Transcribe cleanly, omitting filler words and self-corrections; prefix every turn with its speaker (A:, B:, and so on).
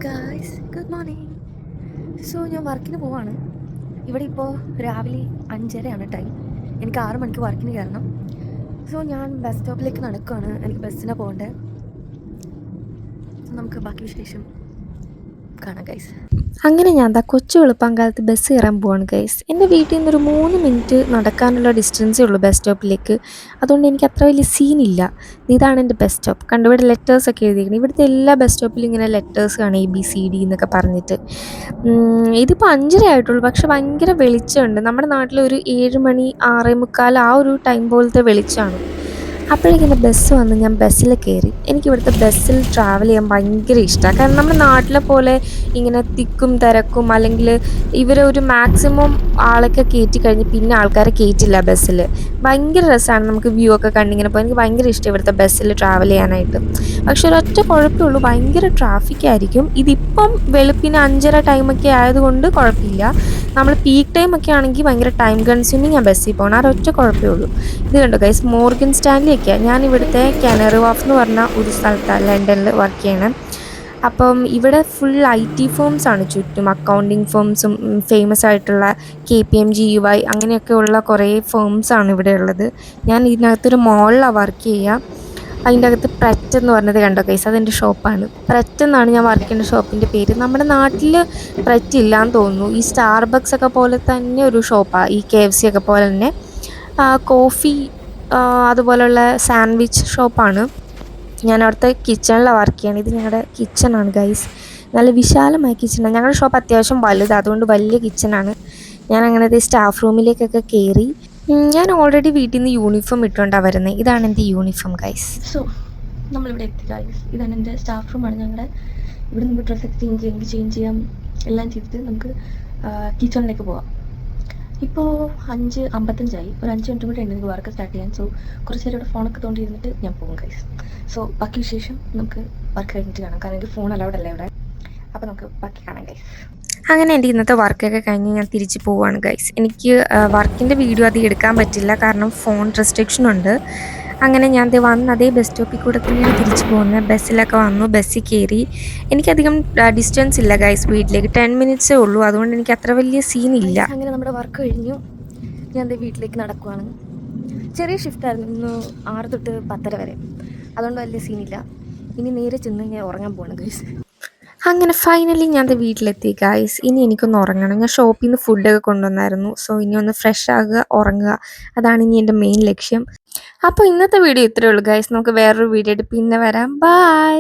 A: Guys, good morning. ഞാൻ വർക്കിന് പോവാണ്. ഇവിടെ ഇപ്പോൾ രാവിലെ 5:30 ടൈം. എനിക്ക് 6 മണിക്ക് വർക്കിന് കയറണം. ഞാൻ ബസ് സ്റ്റോപ്പിലേക്ക് നടക്കുകയാണ്. എനിക്ക് ബസ്സിനാണ് പോകേണ്ടത്. നമുക്ക് ബാക്കി വിശേഷം കാണാം ഗൈസ്.
B: അങ്ങനെ ഞാൻ കൊച്ചു വെളുപ്പാങ്കാലത്ത് ബസ് കയറാൻ പോവാണ് ഗൈസ്. എൻ്റെ വീട്ടിൽ നിന്നൊരു 3 മിനിറ്റ് നടക്കാനുള്ള ഡിസ്റ്റൻസേ ഉള്ളൂ ബസ് സ്റ്റോപ്പിലേക്ക്. അതുകൊണ്ട് എനിക്ക് അത്ര വലിയ സീനില്ല. ഇതാണ് എൻ്റെ ബസ് സ്റ്റോപ്പ്. കണ്ടു, ഇവിടെ ലെറ്റേഴ്സൊക്കെ എഴുതിയിരിക്കുന്നത്. ഇവിടുത്തെ എല്ലാ ബസ് സ്റ്റോപ്പിലും ഇങ്ങനെ ലെറ്റേഴ്സ് കാണാം, ABCD എന്നൊക്കെ പറഞ്ഞിട്ട്. ഇതിപ്പോൾ 5:30 ആയിട്ടുള്ളൂ, പക്ഷെ ഭയങ്കര വെളിച്ചമുണ്ട്. നമ്മുടെ നാട്ടിലൊരു 7 മണി 6:45 ആ ഒരു ടൈം പോലത്തെ വെളിച്ചമാണ്. അപ്പോഴേക്കും ബസ് വന്ന് ഞാൻ ബസ്സിൽ കയറി. എനിക്കിവിടുത്തെ ബസ്സിൽ ട്രാവൽ ചെയ്യാൻ ഭയങ്കര ഇഷ്ടമാണ്. കാരണം നമ്മുടെ നാട്ടിലെ പോലെ ഇങ്ങനെ തിക്കും തിരക്കും അല്ലെങ്കിൽ ഇവരൊരു മാക്സിമം ആളൊക്കെ കയറ്റി കഴിഞ്ഞ് പിന്നെ ആൾക്കാരെ കയറ്റില്ല ബസ്സിൽ. ഭയങ്കര രസമാണ് നമുക്ക് വ്യൂ ഒക്കെ കണ്ടിങ്ങനെ പോയി. എനിക്ക് ഭയങ്കര ഇഷ്ടം ഇവിടുത്തെ ബസ്സിൽ ട്രാവൽ ചെയ്യാനായിട്ട്. പക്ഷെ ഒരൊറ്റ കുഴപ്പമേ ഉള്ളൂ, ഭയങ്കര ട്രാഫിക്കായിരിക്കും. ഇതിപ്പം വെളുപ്പിന് 5:30 ടൈമൊക്കെ ആയതുകൊണ്ട് കുഴപ്പമില്ല. നമ്മൾ പീക്ക് ടൈമൊക്കെ ആണെങ്കിൽ ഭയങ്കര ടൈം കൺസ്യൂമിങ് ആ ബസ്സിൽ പോകണം. ആ ഒരൊറ്റ കുഴപ്പമേ ഉള്ളൂ. ഇത് കണ്ടോ ഗൈസ്, മോർഗൻ സ്റ്റാൻലിയൊക്കെയാണ്. ഞാൻ ഇവിടുത്തെ കാനറി വാഫ് എന്ന് പറഞ്ഞ ഒരു സ്ഥലത്താണ് ലണ്ടനിൽ വർക്ക് ചെയ്യണം. അപ്പം ഇവിടെ ഫുൾ IT ഫേംസാണ് ചുറ്റും. അക്കൗണ്ടിങ് ഫേംസും ഫേമസ് ആയിട്ടുള്ള KPMG അങ്ങനെയൊക്കെയുള്ള കുറേ ഫേംസാണ് ഇവിടെ ഉള്ളത്. ഞാൻ ഇതിനകത്തൊരു മോളിലാണ് വർക്ക് ചെയ്യുക. അതിൻ്റെ അകത്ത് പ്രറ്റ് എന്ന് പറഞ്ഞത് കണ്ടോ ഗൈസ്, അതെൻ്റെ ഷോപ്പാണ്. പ്രറ്റ് എന്നാണ് ഞാൻ വർക്ക് ചെയ്യുന്ന ഷോപ്പിൻ്റെ പേര്. നമ്മുടെ നാട്ടിൽ പ്രറ്റ് ഇല്ലയെന്ന് തോന്നുന്നു. ഈ സ്റ്റാർബക്സ് ഒക്കെ പോലെ തന്നെ ഒരു ഷോപ്പാണ്, ഈ KFC ഒക്കെ പോലെ തന്നെ. കോഫി അതുപോലെയുള്ള സാൻഡ്വിച്ച് ഷോപ്പാണ്. ഞാൻ അവിടുത്തെ കിച്ചണിലാണ് വർക്ക് ചെയ്യണം. ഇത് ഞങ്ങളുടെ കിച്ചണാണ് ഗൈസ്. നല്ല വിശാലമായ കിച്ചണാണ്. ഞങ്ങളുടെ ഷോപ്പ് അത്യാവശ്യം വലുതാണ്, അതുകൊണ്ട് വലിയ കിച്ചണാണ്. ഞാൻ അങ്ങനത്തെ സ്റ്റാഫ് റൂമിലേക്കൊക്കെ കയറി. ഞാൻ ഓൾറെഡി വീട്ടിൽ നിന്ന് യൂണിഫോം ഇട്ടുകൊണ്ടാണ് വരുന്നത്. ഇതാണ് എൻ്റെ യൂണിഫോം ഗൈസ്.
A: നമ്മളിവിടെ എത്തി ഗൈസ്. ഇതാണ് എൻ്റെ സ്റ്റാഫ് റൂമാണ്. ഞങ്ങളുടെ ഇവിടെ നമുക്ക് ഡ്രസ്സൊക്കെ ചേഞ്ച് ചെയ്യാം, എല്ലാം ചെയ്തിട്ട് നമുക്ക് കിച്ചണിലേക്ക് പോവാം. ഇപ്പോൾ 5:55 ഒരു 5 മിനിറ്റും കൂടെ ഉണ്ട് എനിക്ക് വർക്ക് സ്റ്റാർട്ട് ചെയ്യാൻ. കുറച്ച് നേരം ഇവിടെ ഫോണൊക്കെ തോണ്ടിയിരുന്നിട്ട് ഞാൻ പോകും ഗൈസ്. ബാക്കി വിശേഷം നമുക്ക് വർക്ക് കഴിഞ്ഞിട്ട് കാണാം. കാരണം എനിക്ക് ഫോൺ അലൗഡ് അല്ല ഇവിടെ. അപ്പോൾ നമുക്ക് ബാക്കി കാണാം ഗൈസ്.
B: അങ്ങനെ എൻ്റെ ഇന്നത്തെ വർക്കൊക്കെ കഴിഞ്ഞ് ഞാൻ തിരിച്ച് പോവുകയാണ് ഗൈസ്. എനിക്ക് വർക്കിൻ്റെ വീഡിയോ അധികം എടുക്കാൻ പറ്റില്ല, കാരണം ഫോൺ റെസ്ട്രിക്ഷൻ ഉണ്ട്. അങ്ങനെ ഞാൻ വന്ന് അതേ ബസ് സ്റ്റോപ്പിൽ കൂടെ തന്നെയാണ് തിരിച്ച് പോകുന്നത്. ബസ്സിലൊക്കെ വന്നു, ബസ്സിൽ കയറി. എനിക്കധികം ഡിസ്റ്റൻസ് ഇല്ല ഗൈസ് വീട്ടിലേക്ക്, 10 മിനിറ്റ്സേ ഉള്ളൂ. അതുകൊണ്ട് എനിക്ക് അത്ര വലിയ സീനില്ല.
A: അങ്ങനെ നമ്മുടെ വർക്ക് കഴിഞ്ഞു. ഞാൻ എൻ്റെ വീട്ടിലേക്ക് നടക്കുവാണ്. ചെറിയ ഷിഫ്റ്റായിരുന്നു ഇന്ന്, 6 തൊട്ട് 10:30 വരെ. അതുകൊണ്ട് വലിയ സീനില്ല. ഇനി നേരെ ചെന്ന് ഞാൻ ഉറങ്ങാൻ പോവാണ് ഗൈസ്.
B: അങ്ങനെ ഫൈനലി ഞാൻ വീട്ടിലെത്തി ഗൈസ്. ഇനി എനിക്കൊന്ന് ഉറങ്ങണം. ഞാൻ ഷോപ്പിൽ നിന്ന് ഫുഡൊക്കെ കൊണ്ടുവന്നായിരുന്നു. ഇനി ഒന്ന് ഫ്രഷ് ആകുക, ഉറങ്ങുക, അതാണ് ഇനി എൻ്റെ മെയിൻ ലക്ഷ്യം. അപ്പോൾ ഇന്നത്തെ വീഡിയോ ഇത്രയേ ഉള്ളൂ ഗൈസ്. നമുക്ക് വേറൊരു വീഡിയോ ആയിട്ട് പിന്നെ വരാം. ബൈ.